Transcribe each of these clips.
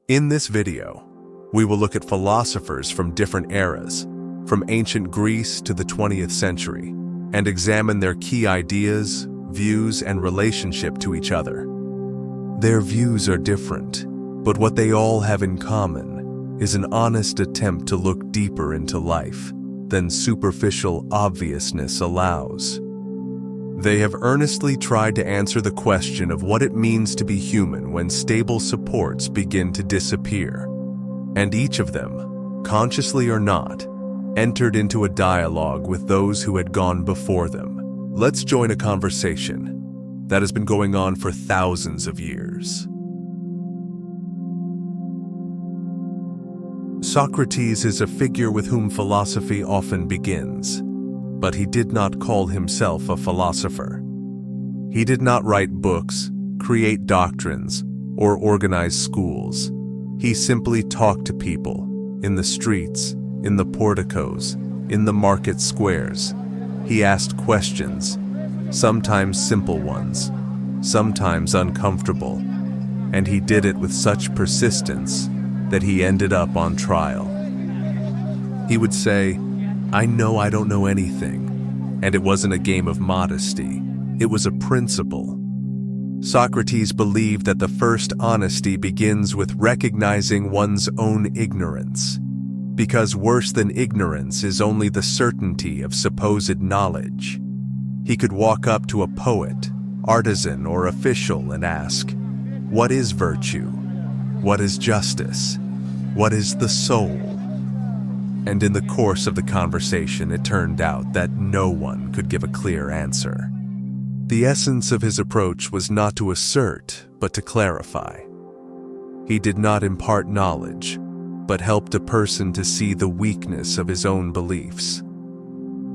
In this video, we will look at philosophers from different eras, from ancient Greece to the 20th century, and examine their key ideas, views, and relationship to each other. Their views are different, but what they all have in common is an honest attempt to look deeper into life than superficial obviousness allows. They have earnestly tried to answer the question of what it means to be human when stable supports begin to disappear. And each of them, consciously or not, entered into a dialogue with those who had gone before them. Let's join a conversation that has been going on for thousands of years. Socrates is a figure with whom philosophy often begins. But he did not call himself a philosopher. He did not write books, create doctrines, or organize schools. He simply talked to people, in the streets, in the porticos, in the market squares. He asked questions, sometimes simple ones, sometimes uncomfortable, and he did it with such persistence that he ended up on trial. He would say, "I know I don't know anything," and it wasn't a game of modesty, it was a principle. Socrates believed that the first honesty begins with recognizing one's own ignorance, because worse than ignorance is only the certainty of supposed knowledge. He could walk up to a poet, artisan, or official and ask, "What is virtue? What is justice? What is the soul?" And in the course of the conversation, it turned out that no one could give a clear answer. The essence of his approach was not to assert, but to clarify. He did not impart knowledge, but helped a person to see the weakness of his own beliefs.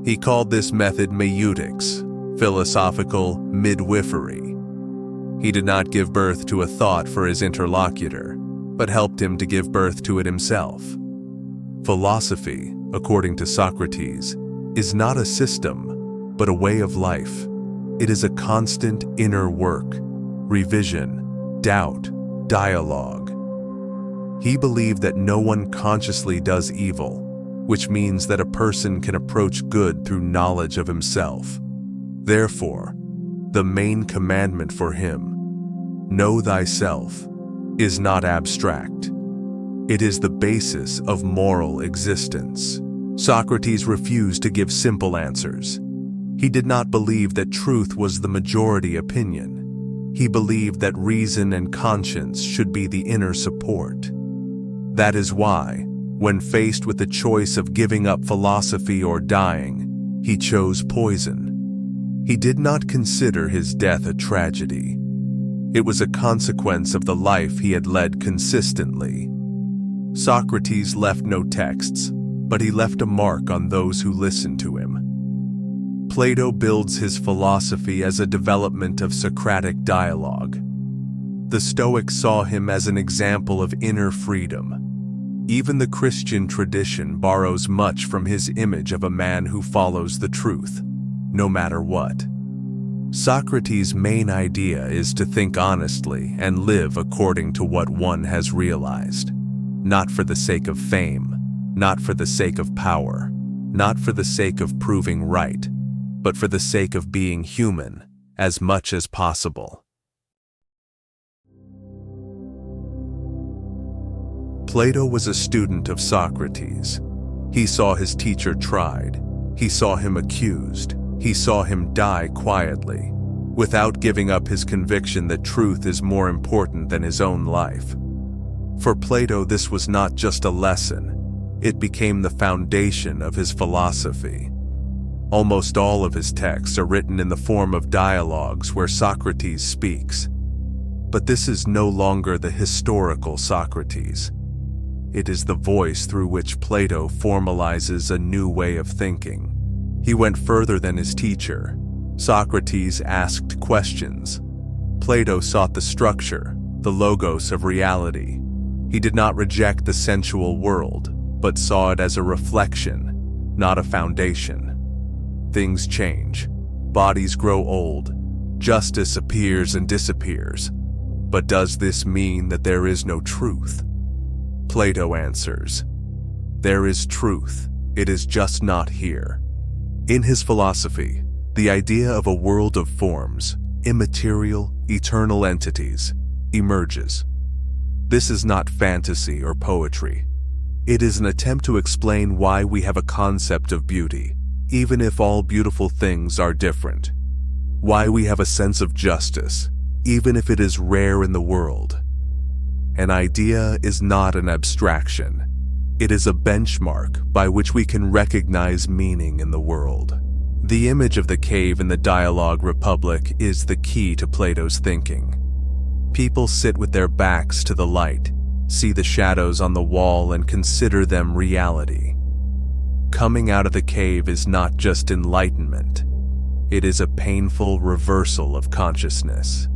He called this method meutics, philosophical midwifery. He did not give birth to a thought for his interlocutor, but helped him to give birth to it himself. Philosophy, according to Socrates, is not a system, but a way of life. It is a constant inner work, revision, doubt, dialogue. He believed that no one consciously does evil, which means that a person can approach good through knowledge of himself. Therefore, the main commandment for him, know thyself, is not abstract. It is the basis of moral existence. Socrates refused to give simple answers. He did not believe that truth was the majority opinion. He believed that reason and conscience should be the inner support. That is why, when faced with the choice of giving up philosophy or dying, he chose poison. He did not consider his death a tragedy. It was a consequence of the life he had led consistently. Socrates left no texts, but he left a mark on those who listened to him. Plato builds his philosophy as a development of Socratic dialogue. The Stoics saw him as an example of inner freedom. Even the Christian tradition borrows much from his image of a man who follows the truth, no matter what. Socrates' main idea is to think honestly and live according to what one has realized. Not for the sake of fame, not for the sake of power, not for the sake of proving right, but for the sake of being human as much as possible. Plato was a student of Socrates. He saw his teacher tried. He saw him accused. He saw him die quietly, without giving up his conviction that truth is more important than his own life. For Plato, this was not just a lesson, it became the foundation of his philosophy. Almost all of his texts are written in the form of dialogues where Socrates speaks. But this is no longer the historical Socrates. It is the voice through which Plato formalizes a new way of thinking. He went further than his teacher. Socrates asked questions. Plato sought the structure, the logos of reality. He did not reject the sensual world, but saw it as a reflection, not a foundation. Things change. Bodies grow old. Justice appears and disappears. But does this mean that there is no truth? Plato answers, "There is truth, it is just not here." In his philosophy, the idea of a world of forms, immaterial, eternal entities, emerges. This is not fantasy or poetry. It is an attempt to explain why we have a concept of beauty, even if all beautiful things are different. Why we have a sense of justice, even if it is rare in the world. An idea is not an abstraction. It is a benchmark by which we can recognize meaning in the world. The image of the cave in the Dialogue Republic is the key to Plato's thinking. People sit with their backs to the light, see the shadows on the wall, and consider them reality. Coming out of the cave is not just enlightenment. It is a painful reversal of consciousness.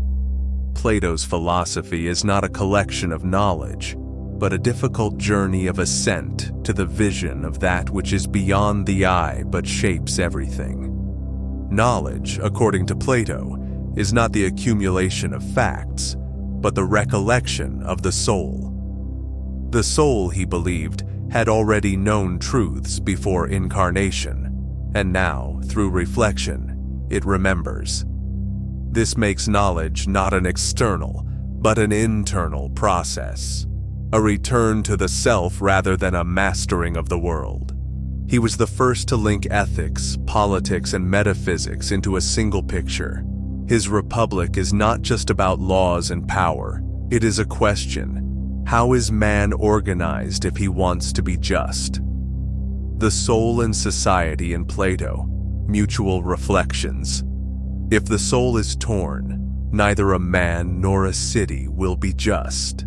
Plato's philosophy is not a collection of knowledge, but a difficult journey of ascent to the vision of that which is beyond the eye but shapes everything. Knowledge, according to Plato, is not the accumulation of facts, but the recollection of the soul. The soul, he believed, had already known truths before incarnation, and now, through reflection, it remembers. This makes knowledge not an external, but an internal process, a return to the self rather than a mastering of the world. He was the first to link ethics, politics, and metaphysics into a single picture. His republic is not just about laws and power. It is a question: how is man organized if he wants to be just? The soul and society in Plato, mutual reflections. If the soul is torn, neither a man nor a city will be just.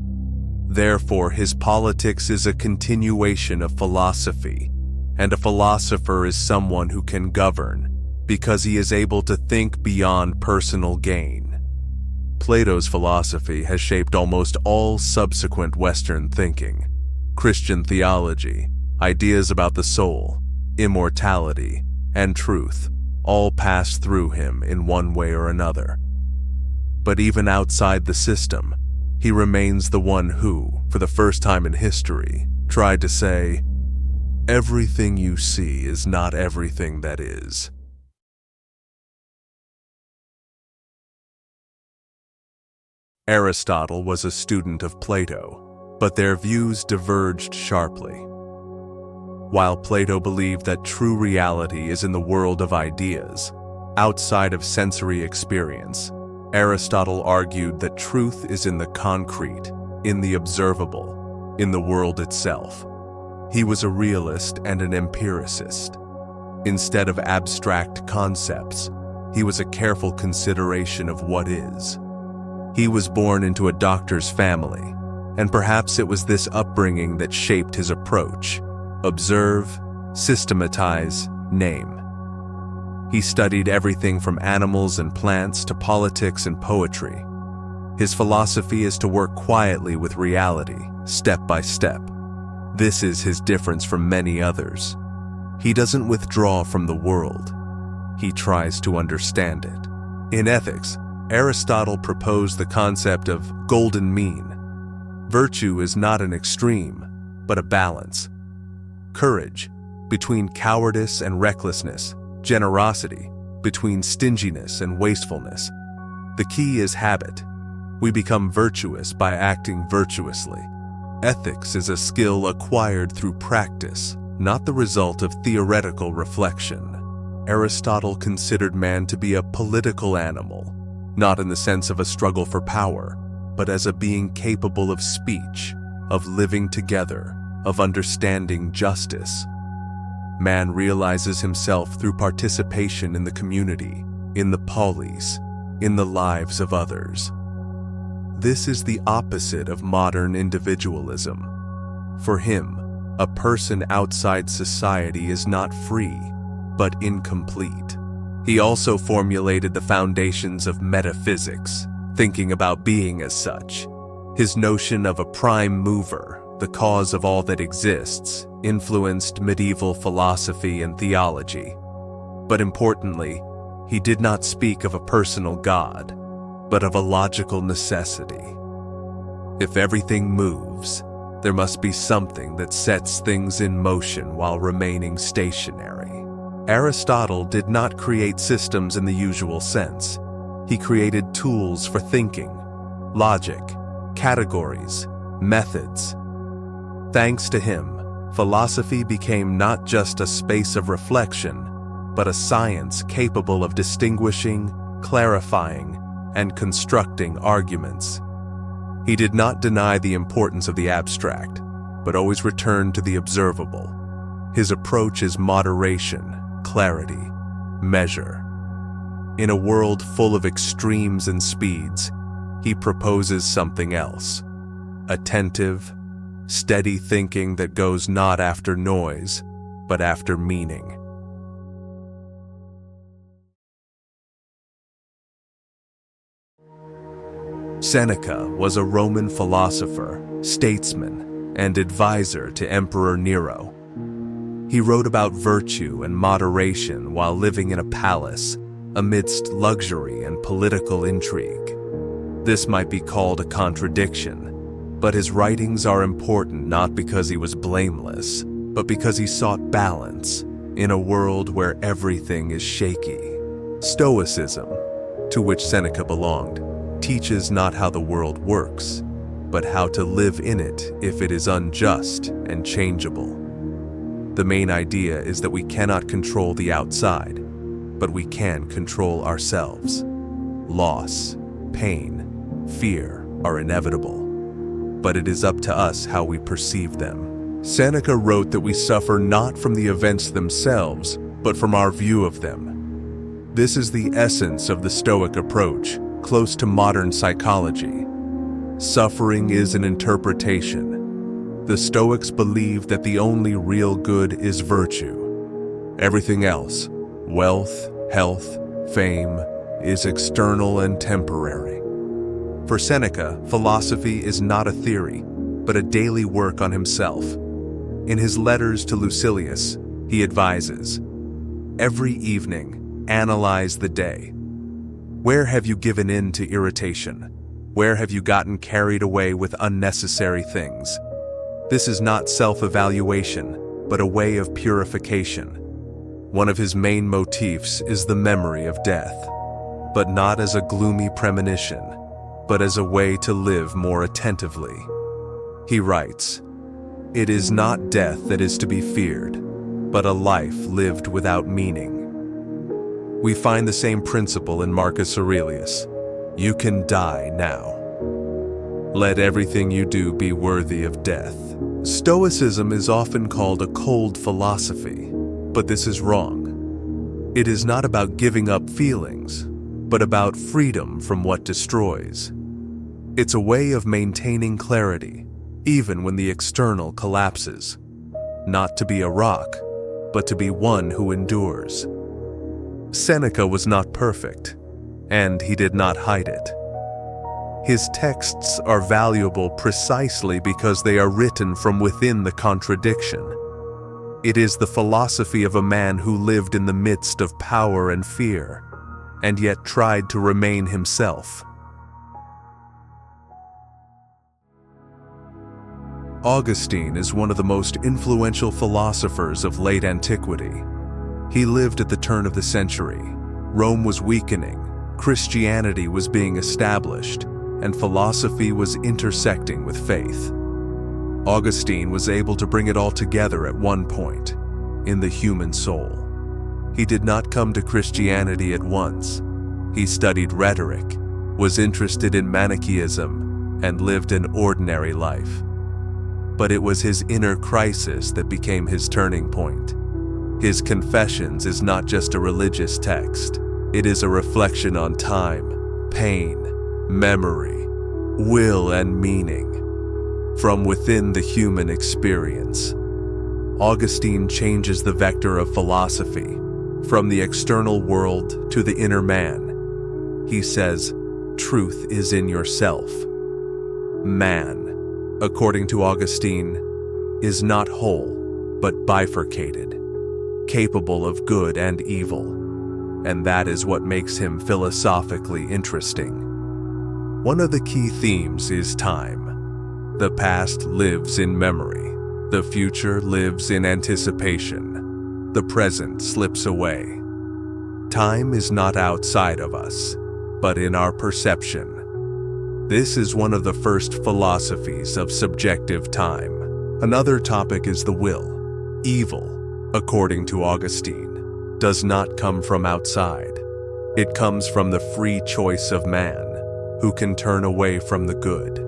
Therefore, his politics is a continuation of philosophy, and a philosopher is someone who can govern because he is able to think beyond personal gain. Plato's philosophy has shaped almost all subsequent Western thinking. Christian theology, ideas about the soul, immortality, and truth all pass through him in one way or another. But even outside the system, he remains the one who, for the first time in history, tried to say, "Everything you see is not everything that is." Aristotle was a student of Plato, but their views diverged sharply. While Plato believed that true reality is in the world of ideas, outside of sensory experience, Aristotle argued that truth is in the concrete, in the observable, in the world itself. He was a realist and an empiricist. Instead of abstract concepts, he was a careful consideration of what is. He was born into a doctor's family, and perhaps it was this upbringing that shaped his approach: observe, systematize, name. He studied everything from animals and plants to politics and poetry. His philosophy is to work quietly with reality, step by step. This is his difference from many others. He doesn't withdraw from the world. He tries to understand it. In ethics, Aristotle proposed the concept of golden mean. Virtue is not an extreme, but a balance. Courage, between cowardice and recklessness. Generosity, between stinginess and wastefulness. The key is habit. We become virtuous by acting virtuously. Ethics is a skill acquired through practice, not the result of theoretical reflection. Aristotle considered man to be a political animal, not in the sense of a struggle for power, but as a being capable of speech, of living together, of understanding justice. Man realizes himself through participation in the community, in the polis, in the lives of others. This is the opposite of modern individualism. For him, a person outside society is not free, but incomplete. He also formulated the foundations of metaphysics, thinking about being as such. His notion of a prime mover, the cause of all that exists, influenced medieval philosophy and theology. But importantly, he did not speak of a personal God, but of a logical necessity. If everything moves, There must be something that sets things in motion while remaining stationary. Aristotle did not create systems in the usual sense. He created tools for thinking, logic, categories, methods. Thanks to him, philosophy became not just a space of reflection, but a science capable of distinguishing, clarifying, and constructing arguments. He did not deny the importance of the abstract, but always returned to the observable. His approach is moderation, clarity, measure. In a world full of extremes and speeds, he proposes something else. Attentive, steady thinking that goes not after noise, but after meaning. Seneca was a Roman philosopher, statesman, and advisor to Emperor Nero. He wrote about virtue and moderation while living in a palace, amidst luxury and political intrigue. This might be called a contradiction, but his writings are important not because he was blameless, but because he sought balance in a world where everything is shaky. Stoicism, to which Seneca belonged, teaches not how the world works, but how to live in it if it is unjust and changeable. The main idea is that we cannot control the outside, but we can control ourselves. Loss, pain, fear are inevitable, but it is up to us how we perceive them. Seneca wrote that we suffer not from the events themselves, but from our view of them. This is the essence of the Stoic approach, close to modern psychology. Suffering is an interpretation. The Stoics believe that the only real good is virtue. Everything else, wealth, health, fame, is external and temporary. For Seneca, philosophy is not a theory, but a daily work on himself. In his letters to Lucilius, he advises, "Every evening, analyze the day. Where have you given in to irritation? Where have you gotten carried away with unnecessary things? This is not self-evaluation, but a way of purification." One of his main motifs is the memory of death, but not as a gloomy premonition, but as a way to live more attentively. He writes, "It is not death that is to be feared, but a life lived without meaning." We find the same principle in Marcus Aurelius. You can die now. Let everything you do be worthy of death. Stoicism is often called a cold philosophy, but this is wrong. It is not about giving up feelings, but about freedom from what destroys. It's a way of maintaining clarity, even when the external collapses. Not to be a rock, but to be one who endures. Seneca was not perfect, and he did not hide it. His texts are valuable precisely because they are written from within the contradiction. It is the philosophy of a man who lived in the midst of power and fear, and yet tried to remain himself. Augustine is one of the most influential philosophers of late antiquity. He lived at the turn of the century. Rome was weakening, Christianity was being established, and philosophy was intersecting with faith. Augustine was able to bring it all together at one point, in the human soul. He did not come to Christianity at once. He studied rhetoric, was interested in Manichaeism, and lived an ordinary life. But it was his inner crisis that became his turning point. His Confessions is not just a religious text. It is a reflection on time, pain, memory, will, and meaning. From within the human experience, Augustine changes the vector of philosophy, from the external world to the inner man. He says, truth is in yourself. Man, according to Augustine, is not whole, but bifurcated, capable of good and evil, and that is what makes him philosophically interesting. One of the key themes is time. The past lives in memory. The future lives in anticipation. The present slips away. Time is not outside of us, but in our perception. This is one of the first philosophies of subjective time. Another topic is the will. Evil, according to Augustine, does not come from outside. It comes from the free choice of man, who can turn away from the good.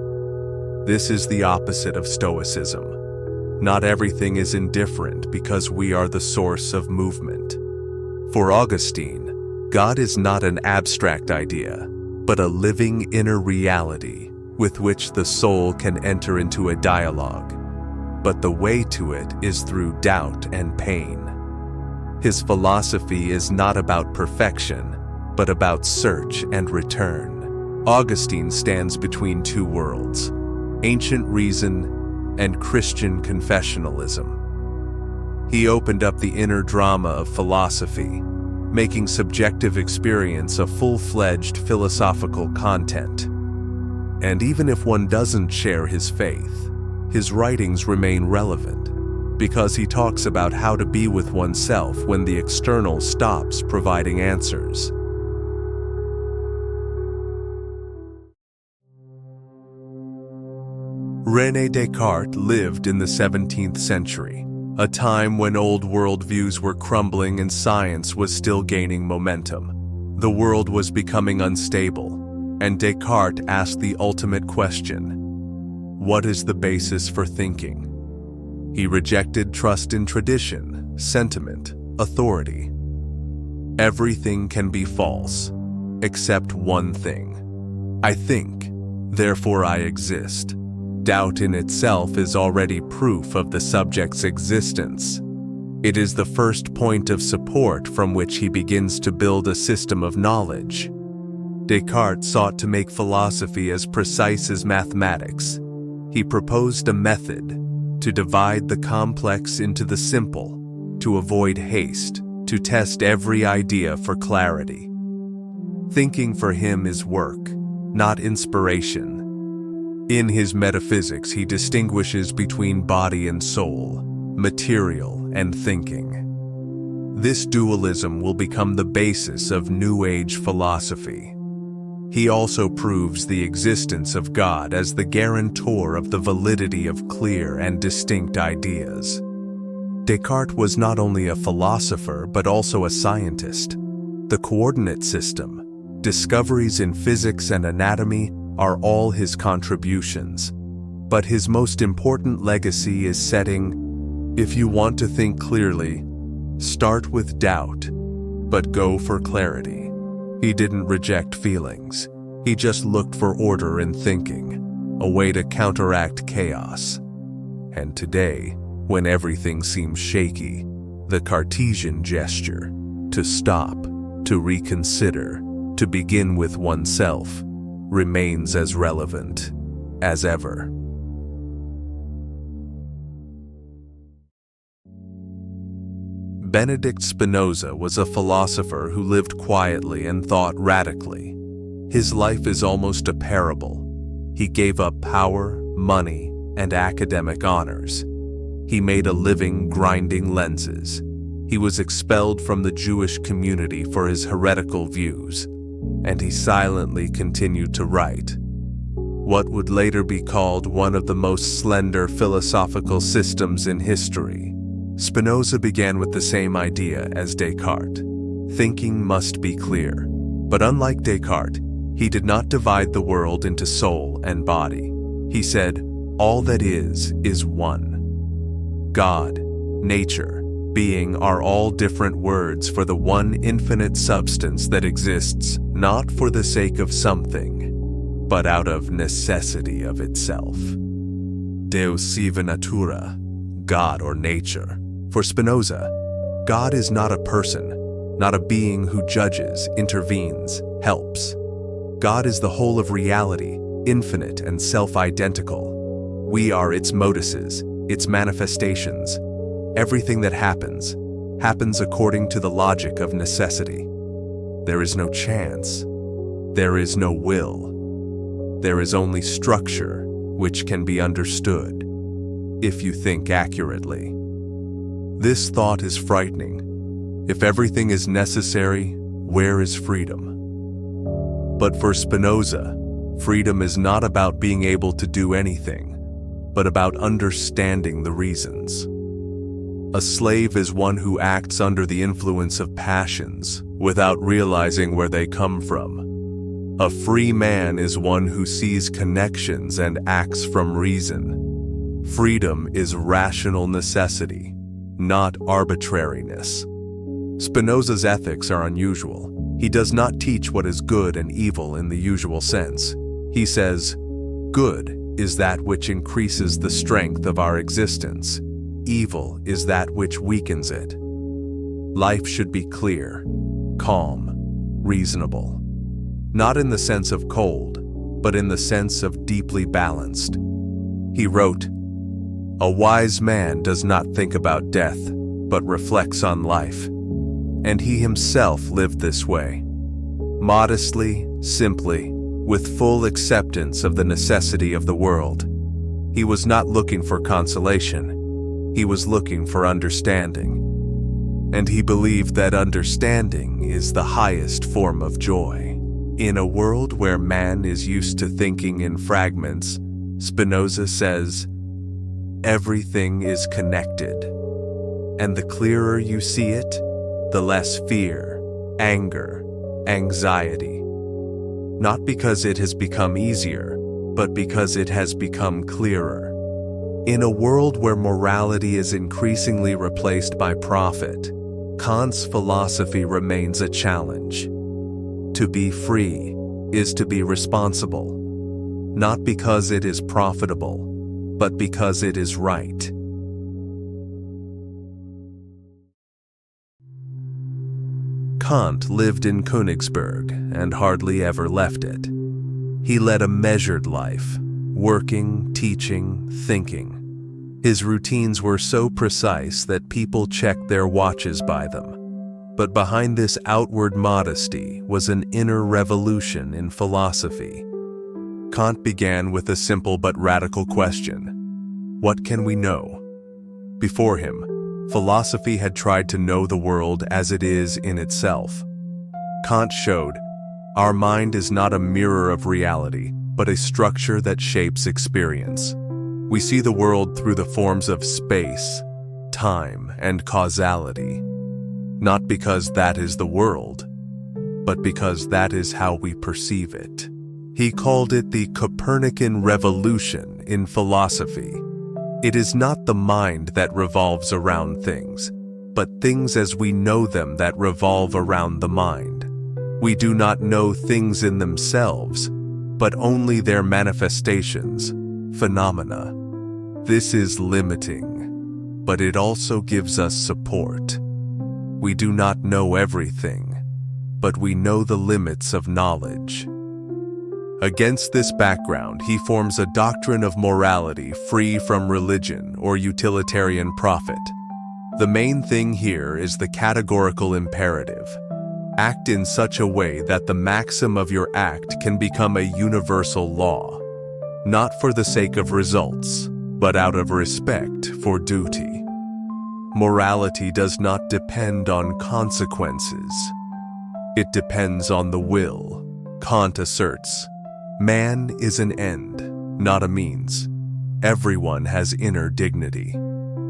This is the opposite of Stoicism. Not everything is indifferent because we are the source of movement. For Augustine, God is not an abstract idea, but a living inner reality with which the soul can enter into a dialogue. But the way to it is through doubt and pain. His philosophy is not about perfection, but about search and return. Augustine stands between two worlds, ancient reason and Christian confessionalism. He opened up the inner drama of philosophy, making subjective experience a full-fledged philosophical content. And even if one doesn't share his faith, his writings remain relevant, because he talks about how to be with oneself when the external stops providing answers. René Descartes lived in the 17th century, a time when old worldviews were crumbling and science was still gaining momentum. The world was becoming unstable, and Descartes asked the ultimate question: what is the basis for thinking? He rejected trust in tradition, sentiment, authority. Everything can be false, except one thing. I think, therefore I exist. Doubt in itself is already proof of the subject's existence. It is the first point of support from which he begins to build a system of knowledge. Descartes sought to make philosophy as precise as mathematics. He proposed a method to divide the complex into the simple, to avoid haste, to test every idea for clarity. Thinking for him is work, not inspiration. In his metaphysics, he distinguishes between body and soul, material and thinking. This dualism will become the basis of New Age philosophy. He also proves the existence of God as the guarantor of the validity of clear and distinct ideas. Descartes was not only a philosopher but also a scientist. The coordinate system, discoveries in physics and anatomy are all his contributions. But his most important legacy is setting, if you want to think clearly, start with doubt, but go for clarity. He didn't reject feelings. He just looked for order in thinking, a way to counteract chaos. And today, when everything seems shaky, the Cartesian gesture, to stop, to reconsider, to begin with oneself, remains as relevant as ever. Benedict Spinoza was a philosopher who lived quietly and thought radically. His life is almost a parable. He gave up power, money, and academic honors. He made a living grinding lenses. He was expelled from the Jewish community for his heretical views, and he silently continued to write what would later be called one of the most slender philosophical systems in history. Spinoza began with the same idea as Descartes. Thinking must be clear. But unlike Descartes, he did not divide the world into soul and body. He said, all that is one. God, nature, being are all different words for the one infinite substance that exists not for the sake of something, but out of necessity of itself. Deus sive natura, God or nature. For Spinoza, God is not a person, not a being who judges, intervenes, helps. God is the whole of reality, infinite and self-identical. We are its modices, its manifestations. Everything that happens according to the logic of necessity. There is no chance. There is no will. There is only structure, which can be understood, if you think accurately. This thought is frightening. If everything is necessary, where is freedom? But for Spinoza, freedom is not about being able to do anything, but about understanding the reasons. A slave is one who acts under the influence of passions without realizing where they come from. A free man is one who sees connections and acts from reason. Freedom is rational necessity, not arbitrariness. Spinoza's ethics are unusual. He does not teach what is good and evil in the usual sense. He says, "Good is that which increases the strength of our existence. Evil is that which weakens it." Life should be clear, calm, reasonable. Not in the sense of cold, but in the sense of deeply balanced. He wrote, "A wise man does not think about death, but reflects on life." And he himself lived this way. Modestly, simply, with full acceptance of the necessity of the world. He was not looking for consolation. He was looking for understanding. And he believed that understanding is the highest form of joy. In a world where man is used to thinking in fragments, Spinoza says, everything is connected. And the clearer you see it, the less fear, anger, anxiety. Not because it has become easier, but because it has become clearer. In a world where morality is increasingly replaced by profit, Kant's philosophy remains a challenge. To be free is to be responsible, not because it is profitable, but because it is right. Kant lived in Königsberg and hardly ever left it. He led a measured life, working, teaching, thinking. His routines were so precise that people checked their watches by them. But behind this outward modesty was an inner revolution in philosophy. Kant began with a simple but radical question: what can we know? Before him, philosophy had tried to know the world as it is in itself. Kant showed, our mind is not a mirror of reality, but a structure that shapes experience. We see the world through the forms of space, time, and causality. Not because that is the world, but because that is how we perceive it. He called it the Copernican revolution in philosophy. It is not the mind that revolves around things, but things as we know them that revolve around the mind. We do not know things in themselves, but only their manifestations, phenomena. This is limiting, but it also gives us support. We do not know everything, but we know the limits of knowledge. Against this background, he forms a doctrine of morality free from religion or utilitarian profit. The main thing here is the categorical imperative. Act in such a way that the maxim of your act can become a universal law, not for the sake of results, but out of respect for duty. Morality does not depend on consequences. It depends on the will. Kant asserts, man is an end, not a means. Everyone has inner dignity.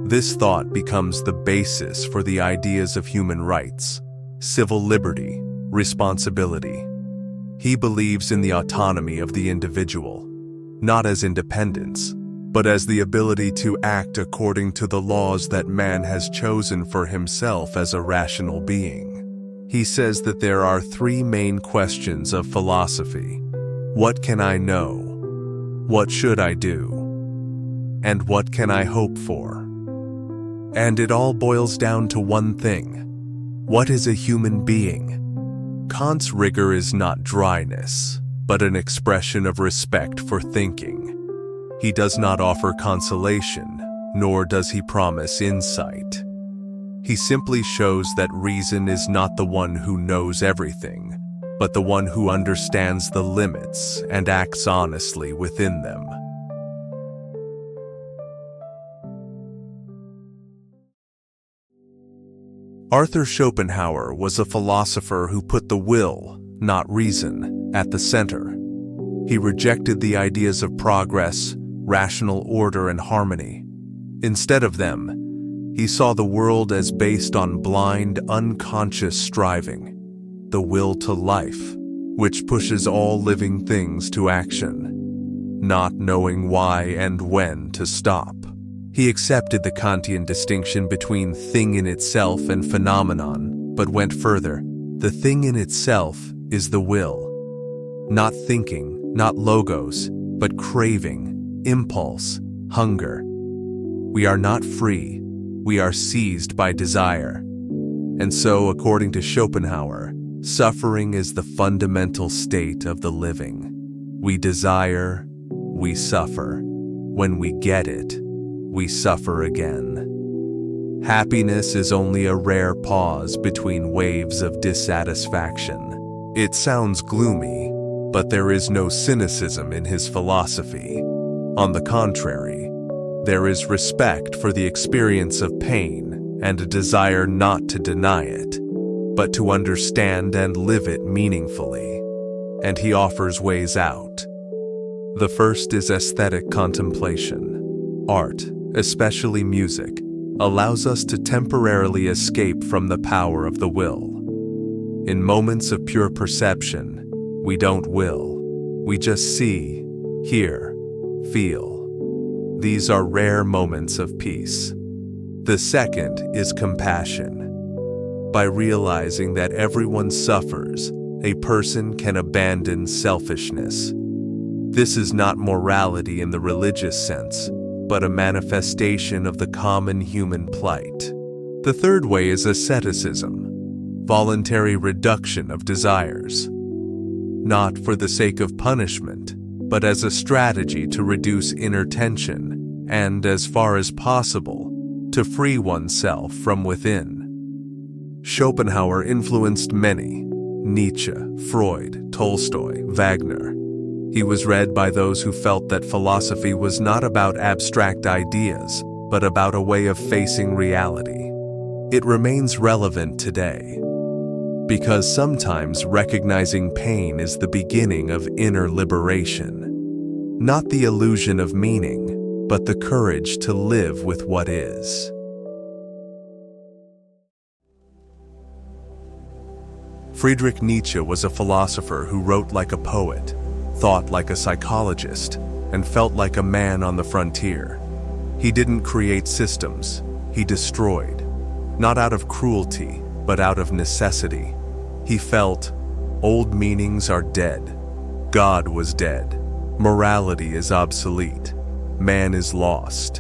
This thought becomes the basis for the ideas of human rights, civil liberty, responsibility. He believes in the autonomy of the individual, not as independence, but as the ability to act according to the laws that man has chosen for himself as a rational being. He says that there are three main questions of philosophy. What can I know? What should I do? And what can I hope for? And it all boils down to one thing. What is a human being? Kant's rigor is not dryness, but an expression of respect for thinking. He does not offer consolation, nor does he promise insight. He simply shows that reason is not the one who knows everything, but the one who understands the limits and acts honestly within them. Arthur Schopenhauer was a philosopher who put the will, not reason, at the center. He rejected the ideas of progress, rational order, and harmony. Instead of them, he saw the world as based on blind, unconscious striving, the will to life, which pushes all living things to action, not knowing why and when to stop. He accepted the Kantian distinction between thing in itself and phenomenon, but went further. The thing in itself is the will. Not thinking, not logos, but craving, impulse, hunger. We are not free, we are seized by desire. And so, according to Schopenhauer, suffering is the fundamental state of the living. We desire, we suffer. When we get it, we suffer again. Happiness is only a rare pause between waves of dissatisfaction. It sounds gloomy, but there is no cynicism in his philosophy. On the contrary, there is respect for the experience of pain and a desire not to deny it, but to understand and live it meaningfully. And he offers ways out. The first is aesthetic contemplation. Art, especially music, allows us to temporarily escape from the power of the will. In moments of pure perception, we don't will, we just see, hear, feel. These are rare moments of peace. The second is compassion. By realizing that everyone suffers, a person can abandon selfishness. This is not morality in the religious sense, but a manifestation of the common human plight. The third way is asceticism, voluntary reduction of desires. Not for the sake of punishment, but as a strategy to reduce inner tension and, as far as possible, to free oneself from within. Schopenhauer influenced many: Nietzsche, Freud, Tolstoy, Wagner. He was read by those who felt that philosophy was not about abstract ideas, but about a way of facing reality. It remains relevant today, because sometimes recognizing pain is the beginning of inner liberation. Not the illusion of meaning, but the courage to live with what is. Friedrich Nietzsche was a philosopher who wrote like a poet, thought like a psychologist, and felt like a man on the frontier. He didn't create systems, he destroyed, not out of cruelty, but out of necessity. He felt, old meanings are dead, God was dead, morality is obsolete, man is lost,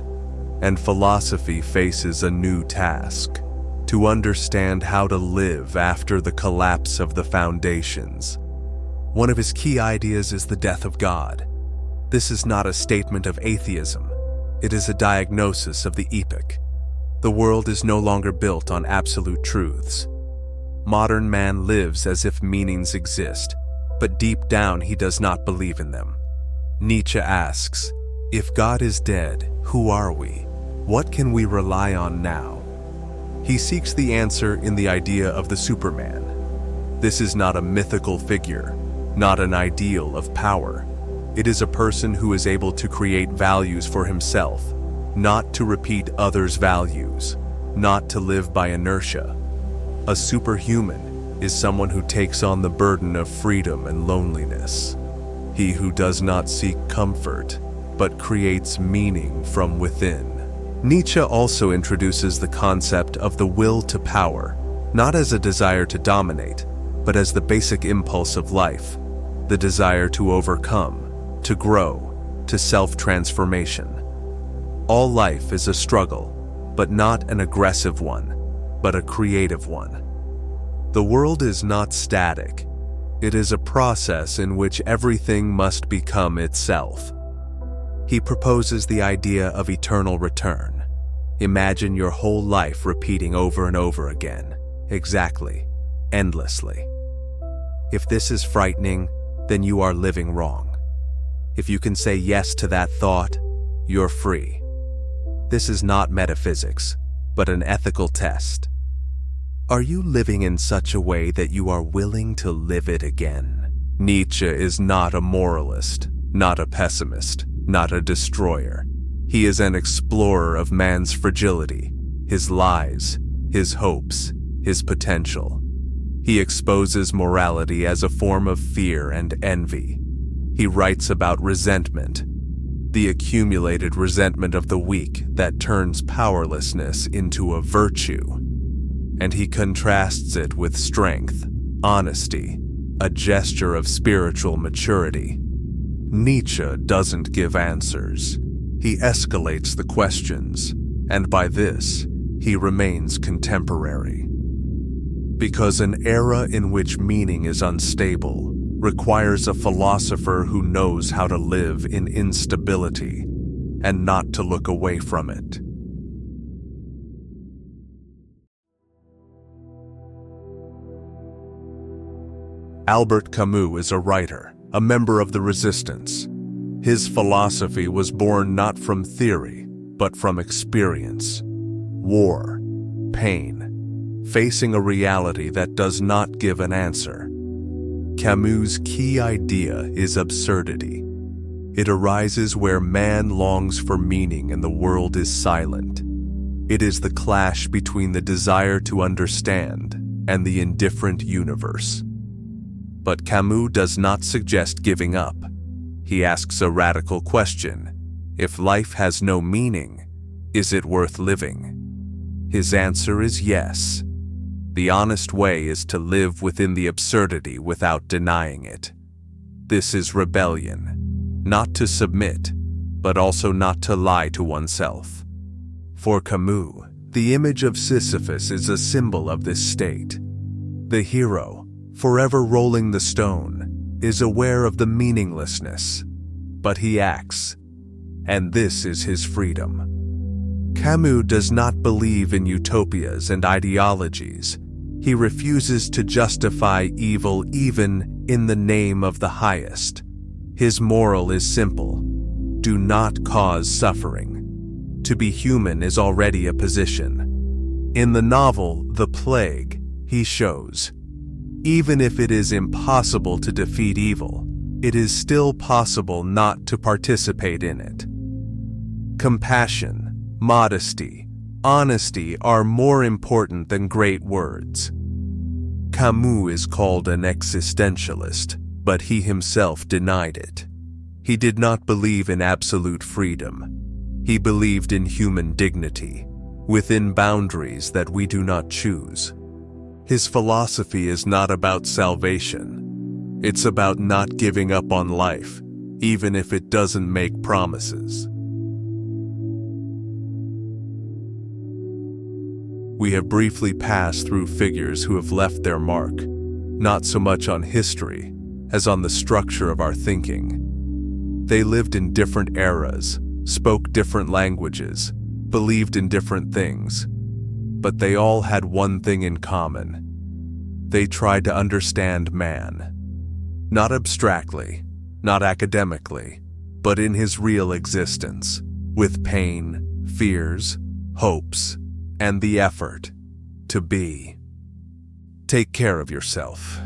and philosophy faces a new task: to understand how to live after the collapse of the foundations. One of his key ideas is the death of God. This is not a statement of atheism. It is a diagnosis of the epoch. The world is no longer built on absolute truths. Modern man lives as if meanings exist, but deep down he does not believe in them. Nietzsche asks, if God is dead, who are we? What can we rely on now? He seeks the answer in the idea of the Superman. This is not a mythical figure, not an ideal of power. It is a person who is able to create values for himself, not to repeat others' values, not to live by inertia. A superhuman is someone who takes on the burden of freedom and loneliness. He who does not seek comfort, but creates meaning from within. Nietzsche also introduces the concept of the will to power, not as a desire to dominate, but as the basic impulse of life, the desire to overcome, to grow, to self-transformation. All life is a struggle, but not an aggressive one, but a creative one. The world is not static. It is a process in which everything must become itself. He proposes the idea of eternal return. Imagine your whole life repeating over and over again, exactly, endlessly. If this is frightening, then you are living wrong. If you can say yes to that thought, you're free. This is not metaphysics, but an ethical test. Are you living in such a way that you are willing to live it again? Nietzsche is not a moralist, not a pessimist, not a destroyer. He is an explorer of man's fragility, his lies, his hopes, his potential. He exposes morality as a form of fear and envy. He writes about resentment, the accumulated resentment of the weak that turns powerlessness into a virtue. And he contrasts it with strength, honesty, a gesture of spiritual maturity. Nietzsche doesn't give answers. He escalates the questions, and by this, he remains contemporary. Because an era in which meaning is unstable requires a philosopher who knows how to live in instability and not to look away from it. Albert Camus is a writer, a member of the Resistance. His philosophy was born not from theory, but from experience. War, pain, facing a reality that does not give an answer. Camus' key idea is absurdity. It arises where man longs for meaning and the world is silent. It is the clash between the desire to understand and the indifferent universe. But Camus does not suggest giving up. He asks a radical question. If life has no meaning, is it worth living? His answer is yes. The honest way is to live within the absurdity without denying it. This is rebellion, not to submit, but also not to lie to oneself. For Camus, the image of Sisyphus is a symbol of this state. The hero, forever rolling the stone, is aware of the meaninglessness, but he acts, and this is his freedom. Camus does not believe in utopias and ideologies. He refuses to justify evil even in the name of the highest. His moral is simple: do not cause suffering. To be human is already a position. In the novel The Plague, he shows, even if it is impossible to defeat evil, it is still possible not to participate in it. Compassion, modesty, honesty are more important than great words. Camus is called an existentialist, but he himself denied it. He did not believe in absolute freedom. He believed in human dignity, within boundaries that we do not choose. His philosophy is not about salvation. It's about not giving up on life, even if it doesn't make promises. We have briefly passed through figures who have left their mark, not so much on history as on the structure of our thinking. They lived in different eras, spoke different languages, believed in different things, but they all had one thing in common. They tried to understand man, not abstractly, not academically, but in his real existence, with pain, fears, hopes, and the effort to be. Take care of yourself.